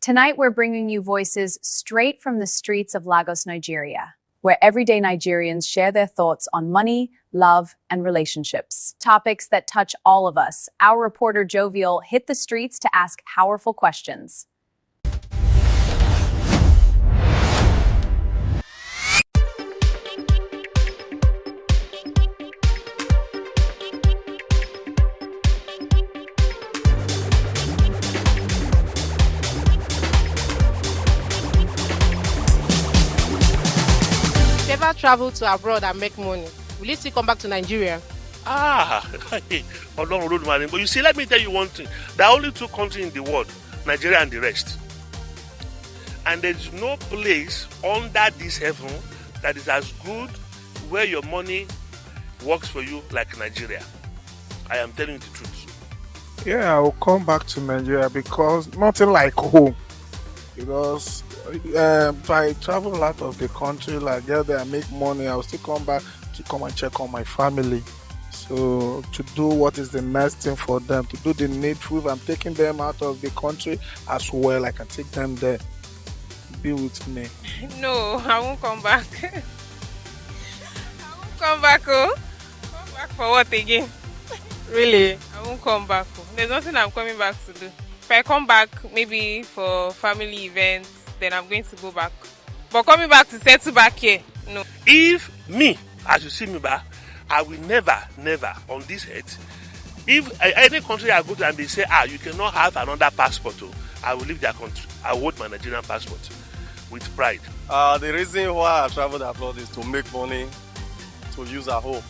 Tonight, we're bringing you voices straight from the streets of Lagos, Nigeria, where everyday Nigerians share their thoughts on money, love, and relationships. Topics that touch all of us. Our reporter Jovial hit the streets to ask powerful questions. Ever travel to abroad and make money, will you still come back to Nigeria? But you see, let me tell you one thing. There are only two countries in the world, Nigeria and the rest. And there's no place under this heaven that is as good where your money works for you like Nigeria. I am telling you the truth. Yeah, I will come back to Nigeria because nothing like home. Because if I travel out of the country, like get there and make money, I will still come back to come and check on my family. So to do what is the next thing for them, to do the needful. If I'm taking them out of the country as well, I can take them there. Be with me. No, I won't come back. I won't come back, oh. Come back for what again? Really? I won't come back. Oh. There's nothing I'm coming back to do. If I come back, maybe for family events, then I'm going to go back. But coming back to settle back here, no. If me, as you see me back, I will never on this earth. If any country I go to and they say, you cannot have another passport, I will leave their country. I hold my Nigerian passport with pride. The reason why I traveled abroad is to make money to use at home.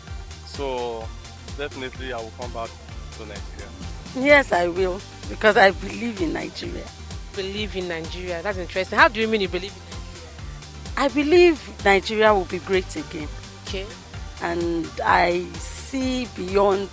So definitely I will come back to Nigeria. Yes, I will, because I believe in Nigeria. Believe in Nigeria? That's interesting. How do you mean you believe in Nigeria? I believe Nigeria will be great again. Okay. And I see beyond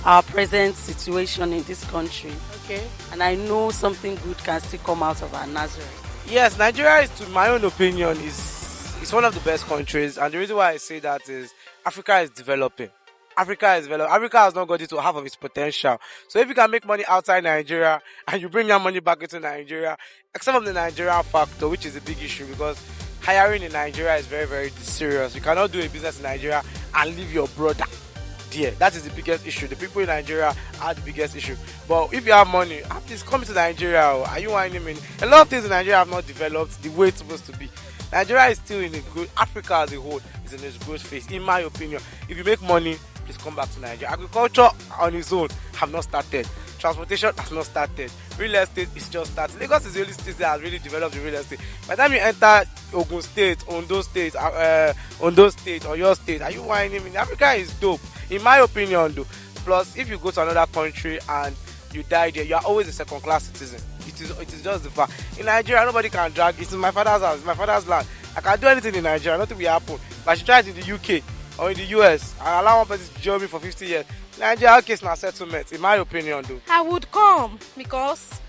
our present situation in this country. Okay. And I know something good can still come out of our Nazareth. Yes, Nigeria is, to my own opinion, is one of the best countries. And the reason why I say that is Africa is developing. Africa has not got it to half of its potential. So if you can make money outside Nigeria and you bring your money back into Nigeria, except from the Nigerian factor, which is a big issue because hiring in Nigeria is very, very serious. You cannot do a business in Nigeria and leave your brother there. That is the biggest issue. The people in Nigeria are the biggest issue. But if you have money, please come to Nigeria. Are you whining me? A lot of things in Nigeria have not developed the way it's supposed to be. Nigeria is still in a good, Africa as a whole is in its growth phase, in my opinion. If you make money, please come back to Nigeria. Agriculture on its own have not started. Transportation has not started. Real estate is just starting. Lagos is the only state that has really developed the real estate. By the time you enter Ogun State, Ondo State, or your state, are you whining me? Africa is dope, in my opinion, though. Plus, if you go to another country and you die there, you are always a second-class citizen. It is just the fact. In Nigeria, nobody can drag. It's my father's house. It's my father's land. I can do anything in Nigeria. Nothing will happen. But I should try it in the UK or in the US and allow one person to join me for 50 years. Nigeria case na settlement, in my opinion, though. I would come because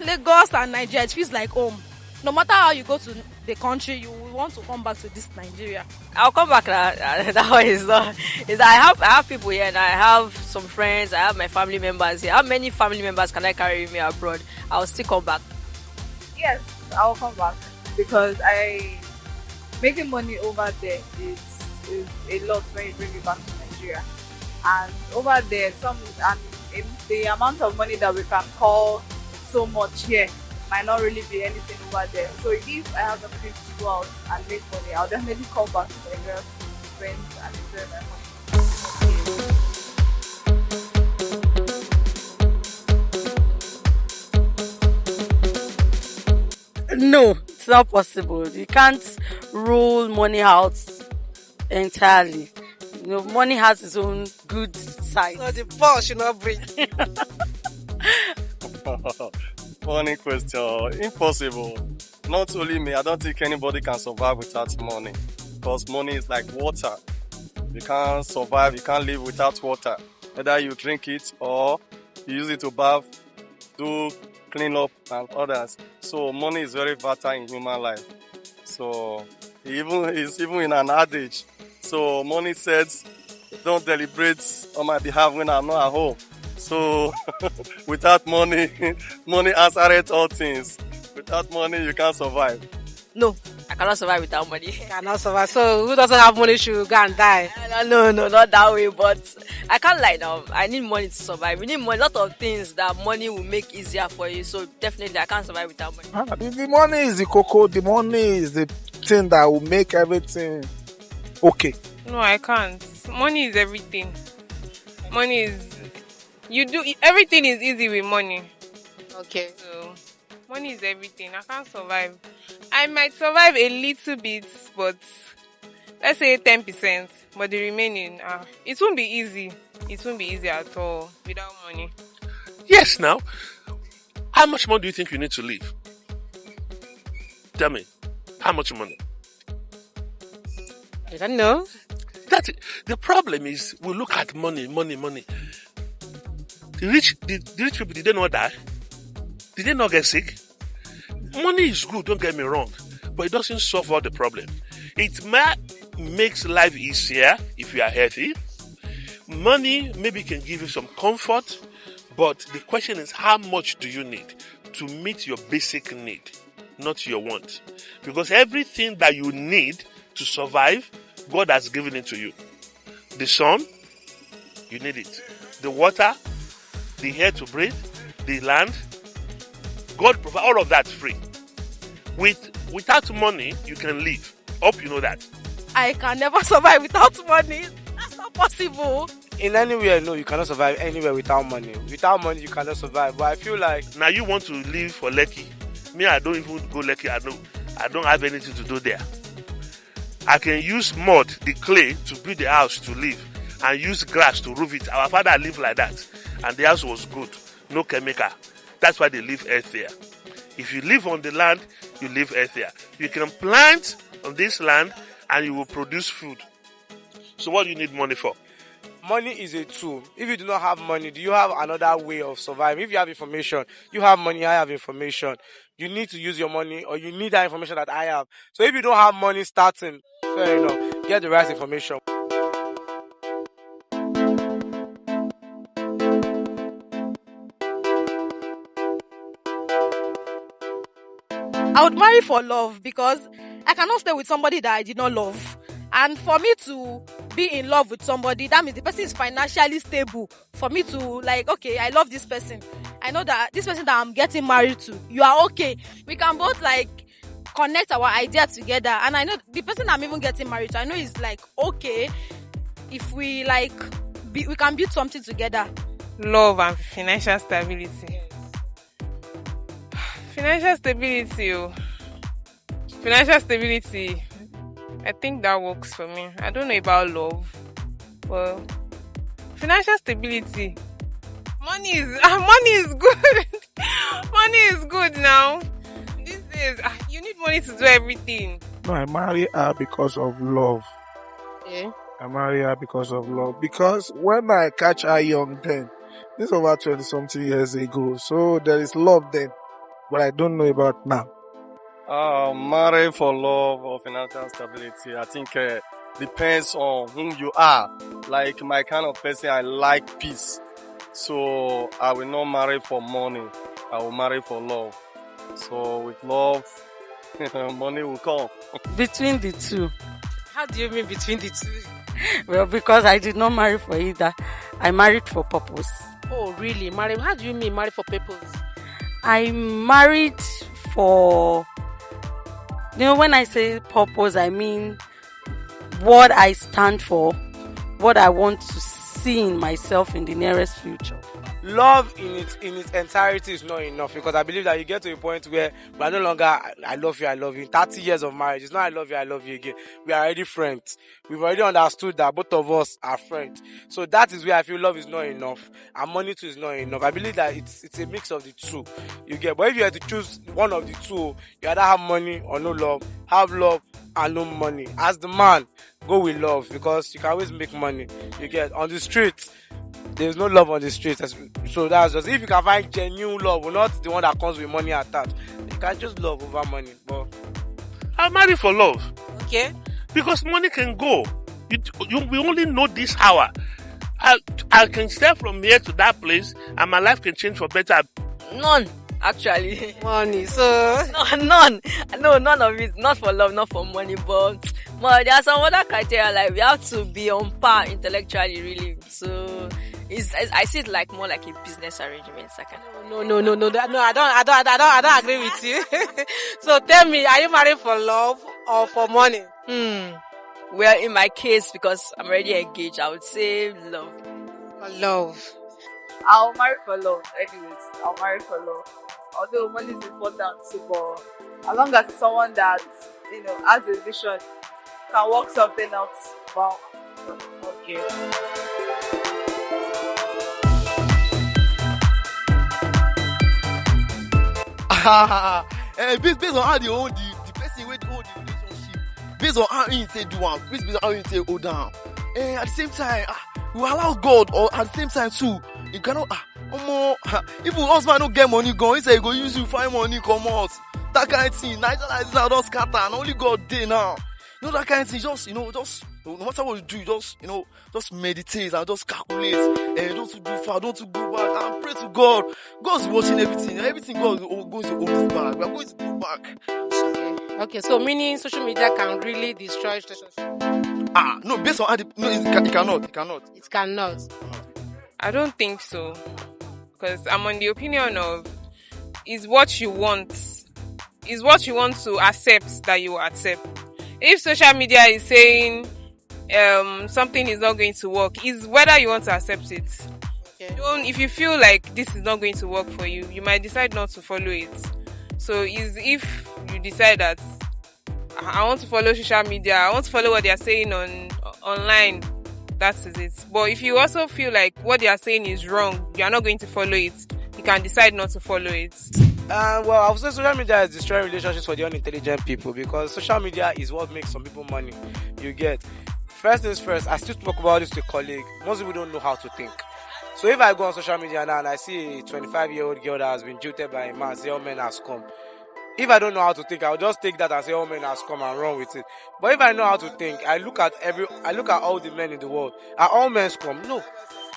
Lagos and Nigeria, it feels like home. No matter how you go to the country, you will want to come back to this Nigeria. I'll come back. That way is not. I have people here, and I have some friends. I have my family members here. How many family members can I carry with me abroad? I'll still come back. Yes, I'll come back because making money over there is a lot when you bring it back to Nigeria. And over there, the amount of money that we can call so much here might not really be anything over there. So if I have the opportunity to go out and make money, I'll definitely come back to Nigeria to spend and enjoy my money. No, it's not possible. You can't rule money out entirely. You know, money has its own good side. So the ball should not breathe. Funny question. Impossible. Not only me, I don't think anybody can survive without money. Because money is like water. You can't survive, you can't live without water. Whether you drink it or you use it to bath, do clean up and others. So money is very vital in human life. So it's even in an adage. So money says, don't deliberate on my behalf when I'm not at home. So without money, money answers all things. Without money, you can't survive. No, I cannot survive without money. Cannot survive. So who doesn't have money should go and die. No, not that way, but I can't lie now. I need money to survive. We need money, a lot of things that money will make easier for you. So definitely I can't survive without money. The money is the cocoa. The money is the thing that will make everything okay. No, I can't. Money is everything. Money is everything is easy with money. Okay. So money is everything. I can't survive. I might survive a little bit, but let's say 10%. But the remaining, it won't be easy. It won't be easy at all without money. Yes, now. How much money do you think you need to live? Tell me. How much money? I don't know. The problem is we look at money. The rich people, did they not die? Did they not get sick? Money is good, don't get me wrong, but it doesn't solve all the problem. It makes life easier if you are healthy. Money maybe can give you some comfort, but the question is how much do you need to meet your basic need, not your want? Because everything that you need to survive, God has given it to you. The sun, you need it. The water, the air to breathe, the land, God provides all of that free. Without money, you can live. Hope you know that. I can never survive without money. That's not possible. In anywhere, no, you cannot survive anywhere without money. Without money, you cannot survive. But I feel like now you want to live for Lekki. Me, I don't even go Lekki. I don't have anything to do there. I can use mud, the clay, to build the house to live, and use grass to roof it. Our father lived like that, and the house was good, no chemical. That's why they live healthier. If you live on the land, you live healthier. You can plant on this land, and you will produce food. So what do you need money for? money is a tool. If you do not have money, do you have another way of surviving? If you have information, you have money, I have information. You need to use your money, or you need that information that I have. So if you don't have money starting, fair enough, get the right information. I would marry for love because I cannot stay with somebody that I did not love. And for me to be in love with somebody, that means the person is financially stable. For me to like, okay, I love this person. I know that this person that I'm getting married to, you are okay. We can both like connect our idea together. And I know the person I'm even getting married to, I know is like, okay, if we like, we can build something together. Love and financial stability. Financial stability, I think that works for me. I don't know about love, but financial stability. Money is good. Money is good now. These days, you need money to do everything. No, I marry her because of love. Yeah. I marry her because of love. Because when I catch her young then, this is over 20-something years ago. So there is love then. But I don't know about now. Marry for love or financial stability, I think depends on whom you are. Like my kind of person, I like peace. So I will not marry for money. I will marry for love. So with love, money will come. Between the two. How do you mean between the two? Well, because I did not marry for either. I married for purpose. Oh, really? Marry? How do you mean marry for purpose? I married for, when I say purpose, I mean what I stand for, what I want to see in myself in the nearest future. Love in its entirety is not enough, because I believe that you get to a point where we are no longer I love you. 30 years of marriage, it's not I love you again. We are already friends. We've already understood that both of us are friends. So that is where I feel love is not enough and money too is not enough. I believe that it's a mix of the two. You get, but if you had to choose one of the two, you either have money or no love. Have love and no money. As the man, go with love, because you can always make money. You get, on the streets, there's no love on the streets. So that's just, if you can find genuine love, not the one that comes with money attached, you can just love over money. But I marry for love. Okay. Because money can go. We only know this hour. I can stay from here to that place and my life can change for better. None. actually. Money. So No, none. No, none of it. Not for love, not for money, but there are some other criteria. Like we have to be on par intellectually, really. So I see it like more like a business arrangement. no. I don't agree with you. So tell me, are you married for love or for money? Well, in my case, because I'm already engaged, I would say love. For love. I'll marry for love. Anyways, I'll marry for love. Although money is important too, but as long as it's someone that has a vision, can work something out. Wow. Okay. Based on how they own the person wey dey own the relationship, based on how he say do am, based on how he say hold am. At the same time, we allow God, or at the same time too, you cannot if husband no get money gone, he say he go use you find money comot. That kind of thing. Nigeria like this now don scatter, and only God dey now. You know that kind of thing. Just no matter what you do, just meditate and just calculate. Don't too do far, don't too go back, and pray to God. God's watching everything. Everything God is going to hold us back. We are going to go back. Okay, so meaning social media can really destroy relationship. No, based on it cannot. It cannot. I don't think so. Because I'm on the opinion of is what you want to accept that you will accept. If social media is saying something is not going to work, is whether you want to accept it. Okay. If you feel like this is not going to work for you, you might decide not to follow it. So is if you decide that I want to follow social media, I want to follow what they are saying online, that is it. But if you also feel like what they are saying is wrong, you are not going to follow it, you can decide not to follow it. Well, I would say social media is destroying relationships for the unintelligent people, because social media is what makes some people money. You get. First things first, I still talk about this to a colleague. Most people don't know how to think. So if I go on social media now and I see a 25-year-old girl that has been jilted by a man, say all men has come. If I don't know how to think, I'll just take that and say all men has come and run with it. But if I know how to think, I look at all the men in the world. Are all men scum? No.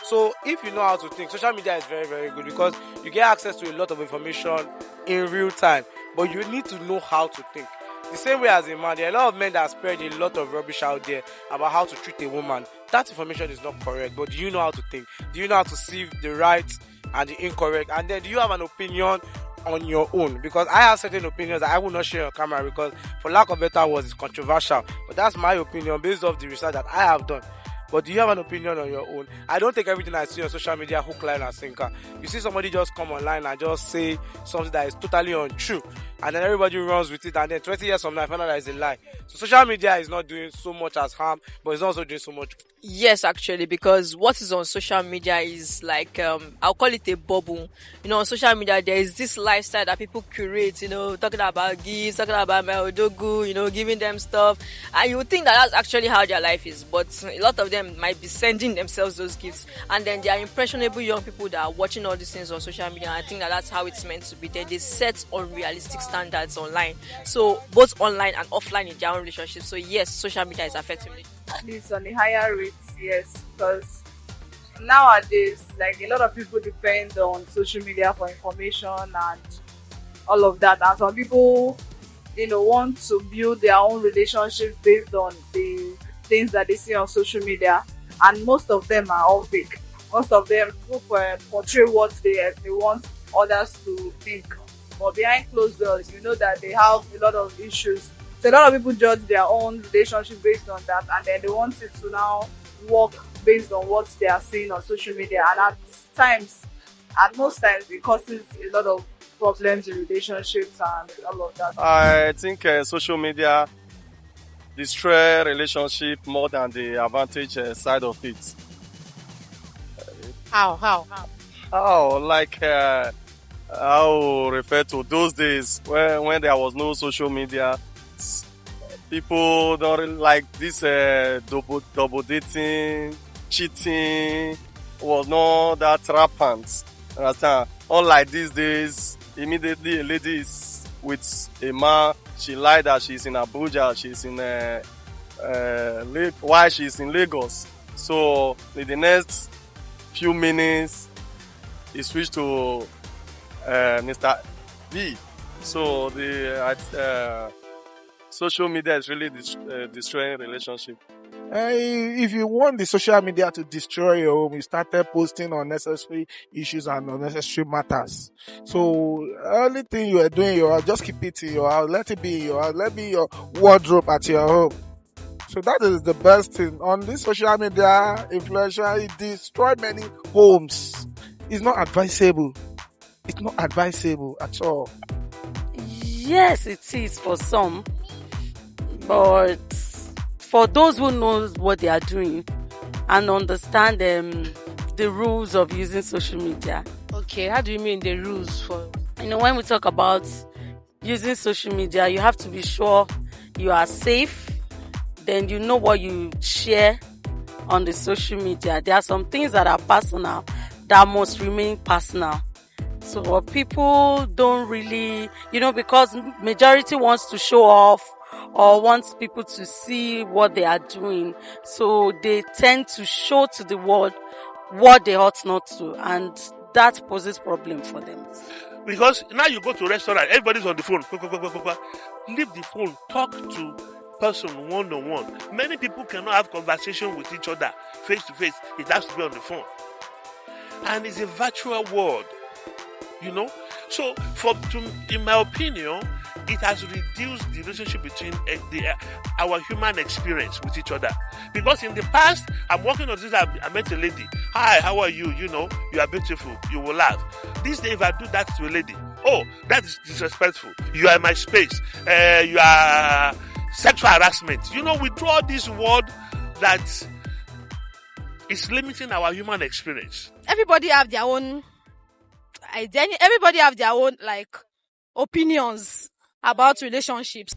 So if you know how to think, social media is very, very good, because you get access to a lot of information in real time. But you need to know how to think. The same way as a man, there are a lot of men that spread a lot of rubbish out there about how to treat a woman. That information is not correct, but do you know how to think? Do you know how to see the right and the incorrect? And then do you have an opinion on your own? Because I have certain opinions that I will not share on camera, because for lack of better words, it's controversial. But that's my opinion based off the research that I have done. But do you have an opinion on your own? I don't take everything I see on social media hook, line, and sinker. You see somebody just come online and just say something that is totally untrue, and then everybody runs with it, and then 20 years from now I find out that it's a lie. So social media is not doing so much as harm, but it's also doing so much. Yes, actually, because what is on social media is like, I'll call it a bubble. On social media, there is this lifestyle that people curate, talking about gifts, talking about my odogu, giving them stuff. And you would think that that's actually how their life is. But a lot of them might be sending themselves those gifts. And then there are impressionable young people that are watching all these things on social media. And I think that that's how it's meant to be. Then they set unrealistic standards online. So both online and offline in their own relationships. So yes, social media is affecting it. At least on the higher rates, yes, because nowadays, like, a lot of people depend on social media for information and all of that, and some people, want to build their own relationships based on the things that they see on social media, and most of them are all fake. Most of them portray what they want others to think, but behind closed doors, that they have a lot of issues. So a lot of people judge their own relationship based on that, and then they want it to now work based on what they are seeing on social media. And at most times, it causes a lot of problems in relationships and all of that. I think social media destroy relationship more than the advantage side of it. How? Oh, like I'll refer to those days when there was no social media. People don't really like this double dating, cheating was not that rampant. Understand? Unlike these days, immediately a lady is with a man, she lied that she's in Abuja, she's in while she's in Lagos. So in the next few minutes, he switched to Mr. be. So social media is really destroying relationship. If you want the social media to destroy your home, you started posting unnecessary issues and unnecessary matters. So only thing you are doing in your house, just keep it in your house. Let it be in your house. Let it be your wardrobe at your home. So that is the best thing. On this social media, influencer, it destroyed many homes. It's not advisable. It's not advisable at all. Yes, it is for some, but for those who know what they are doing and understand the rules of using social media. Okay, how do you mean the rules for? When we talk about using social media, you have to be sure you are safe. Then you know what you share on the social media. There are some things that are personal that must remain personal. So people don't really, because majority wants to show off or wants people to see what they are doing. So they tend to show to the world what they ought not to, and that poses problem for them. Because now you go to a restaurant, everybody's on the phone. Leave the phone, talk to person one-on-one. Many people cannot have conversation with each other face to face. It has to be on the phone. And it's a virtual world, So, in my opinion, it has reduced the relationship between our human experience with each other. Because in the past, I'm walking on this, I met a lady. Hi, how are you? You are beautiful. You will laugh. This day, if I do that to a lady, oh, that is disrespectful. You are in my space. You are sexual harassment. We draw this word that is limiting our human experience. Everybody have their own everybody have their own opinions about relationships.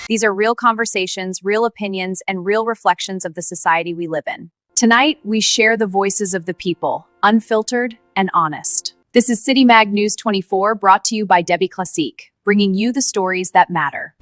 These are real conversations, real opinions, and real reflections of the society we live in. Tonight, we share the voices of the people, unfiltered and honest. This is City Mag News 24, brought to you by Debbie Classique, bringing you the stories that matter.